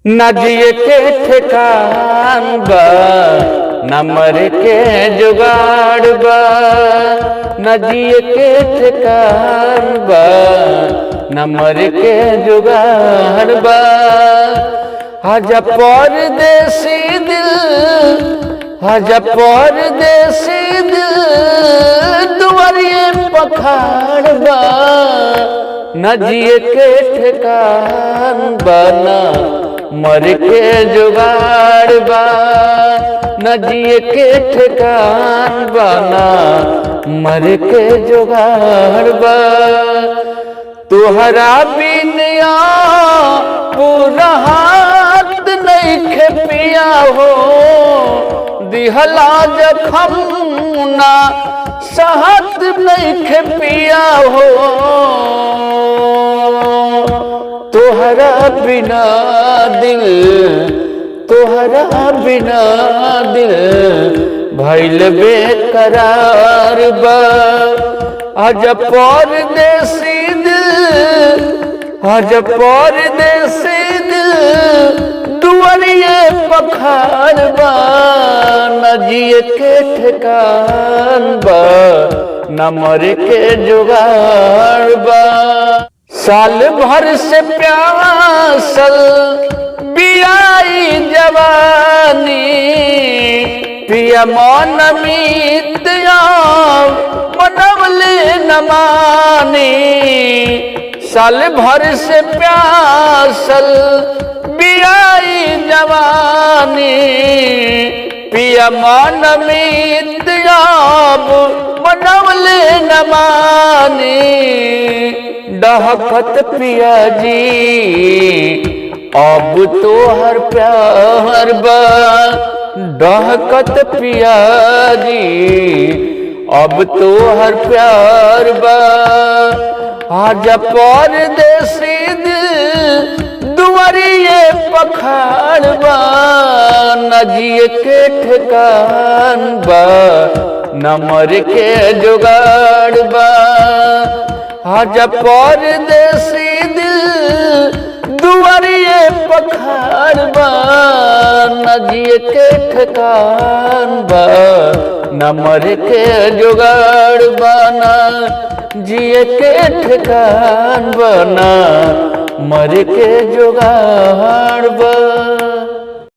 न जिए के ठेकान बा, न मरे के जुगाड़ बा। न जिए के ठेकान बा, न मरे के जुगाड़ बा। आजा परदेसी दिल, आजा परदेसी दिल, दुआरिये पखाड़ बा। न जिए के ठेकान बा, न मरे के जुगाड़ बा। न जिए के ठेकान बा, न मरे के जुगाड़ बा। तुहरा बिनया पूरा हाथ नहीं खे पिया हो, दिहला जखम ना सहत नहीं खे पिया हो। तोहरा बिना दिल, तोहरा बिना दिल भइल बेकरार बा। आजा परदेसी दिल, आजा परदेसी दिल, दुआरिये पखाड़ बा। न जिए के ठेकान बा, न मरे के जुगाड़ बा। साल भर से प्यासल बियाई जवानी, पिया मन मीत मनवले न मानी। साल भर से प्यासल बियाई जवानी, पिया मन मीत मनवले न मानी। डहकत पिया जी अब तो हर प्यार बा। डहकत पिया जी अब तो हर प्यार बा। आजा परदेसी दिल, दुआरिये पखाड़ बा। न जिए के ठेकान बा, न मरे के जुगाड़ बा। आजा परदेसी दिल, दुआरिये पखाड़ बा। न जिए के ठेकान बा, न मरे के जुगाड़ बा। न जिए के ठेकान बा, न मरे के जुगाड़ बा।